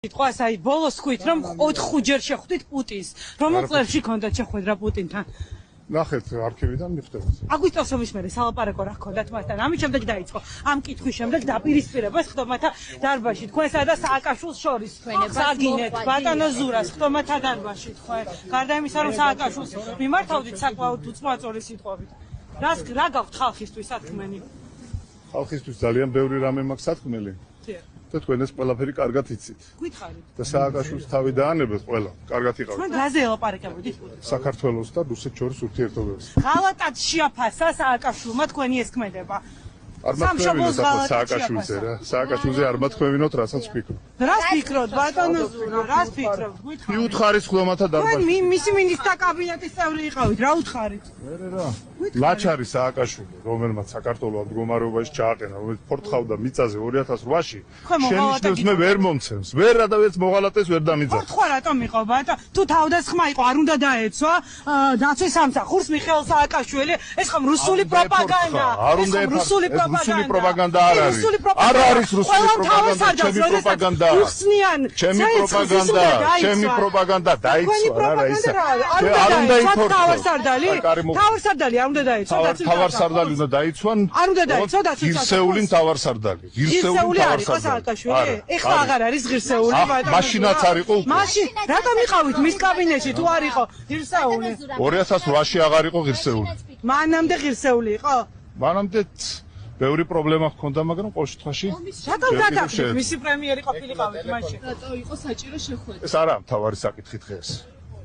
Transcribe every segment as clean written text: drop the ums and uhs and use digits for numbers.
Თქვას აი ბოლოს თქვით რომ 4-5 ჯერ შეხვდით პუტინს. რომელ წლებში ქონდათ შეხვედრა პუტინთან? ნახეთ არქივიდან მიხვდებით. აგვისტოს ომის მერე სალაპარაკო რა ქონდათ მასთან? ამის შემდეგ დაიწყო. ამ კითხვის შემდეგ დაპირისპირებას ხტომათა დარბაზში თქვენსა და სააკაშვილს შორის. საგინეთ ბატონო ზურას ხტომათა დარბაზში თქვენ. გარდა იმისა რომ სააკაშვილს მიმართავდით საკმაოდ უწმაწორი სიტყვებით. რა გაქვთ ხალხისთვის სათქმენი? ხალხისთვის ძალიან ბევრი რამე მაქვს სათქმელი. და თქვენ ეს ყველაფერი კარგად იცით. გითხარით. და სააკაშვილს თავი დაანებეთ ყველა. კარგად იყავით. თქვენ რაზე ელაპარაკებოდით? საქართველოს და რუსეთს შორის ურთიერთობებს. ღალატად შეაფასა სააკაშვილმა თქვენი ეს ქმედება. არ მათქვევინოთ ახლა სააკაშვილზე რა. სააკაშვილზე არ მათქვევინოთ, რასაც ვფიქრობ. რას ფიქრობთ ბატონო ზურა? რას ფიქრობთ? გითხარით. კი უთხარის ხლომათა დარბაზში. თქვენ მისი მინისტრთა კაბინეტის წევრი იყავით, რა უთხარით? რა. ლაჩარი სააკაშვილი, რომელმაც საქართველოს მდგომარეობაში ჩააყენა, რომელიც ფორთხავდა მიწაზე 2008-ში, შენიშნებს მე ვერ მომცემს. ვერ რადავეც მოღალატეს ვერ დამიძახ. ფორთხვა რატომ იყო ბატონო? თუ თავდასხმა იყო, არ უნდა დაეცვა დაცვის სამსახურს მიხეილ სააკაშვილი, ეს ხომ რუსული პროპაგანდა. არ უნდა რუსული რუსული პროპაგანდა არ არის. არ არის რუსული პროპაგანდა, ჩემი პროპაგანდა. ჩემი პროპაგანდა, ჩემი პროპაგანდა დაიცვა რა ისა. არ უნდა ითორქო. თავარსარდალი არ უნდა დაიცვა დაცვის თავარსარდალი უნდა დაიცვან. არ უნდა დაიცვა დაცვის ღირსეული თავარსარდალი. ღირსეული არ იყო სააკაშვილი? ეხლა აღარ არის ღირსეული ბატონო. მაშინაც არ იყო უკვე. მაშინ რატომ იყავით მის კაბინეტში თუ არ იყო ღირსეული? 2008-ში აღარ იყო ღირსეული. მანამდე ღირსეული იყო? მანამდე ბევრი პრობლემა ჰქონდა, მაგრამ ყოველ შემთხვევაში რატომ გადაგდით მისი პრემიერი ყოფილიყავით მაშინ? რატო იყო საჭირო შეხვედრა? ეს არა მთავარი საკითხი დღეს.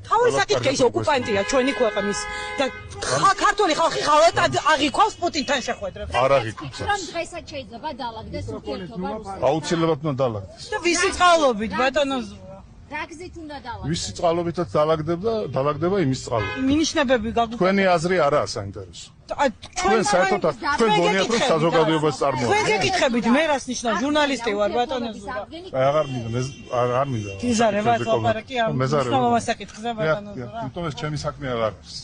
თავი საკითხი ის ოკუპანტია ჩვენი ქვეყნის და ქართული ხალხი ღალატად აღიქვავს პუტინთან შეხვედრებს. არ აღიქვავს. რომ დღესაც შეიძლება დაალაგდეს ურთიერთობა რუსეთთან. აუცილებლად უნდა დაალაგდეს. და ვისი წყალობით ბატონო ზურა? რა გზით უნდა დაალაგდეს? ვისი წყალობითაც დაალაგდება იმის წყალობით. მინიშნებები გაგვიყვება. თქვენი აზრი არაა საინტერესო. ჩვენ საერთოდ თქვენ გონიათ რომ საზოგადოებას თქვენ წარმოადგენთ. გეკითხებით მე რას ნიშნავს ჟურნალისტი ვარ ბატონო ზურა. აღარ მინდა, არ მინდა. გიზარება ლაპარაკი ამ უცნაურმა საკითხზე ბატონო ზურა. იმიტომ ეს ჩემი საქმე აღარ არის.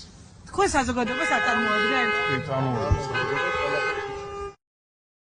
თქვენ საზოგადოებას არ წარმოადგენთ? კი, წარმოადგენთ.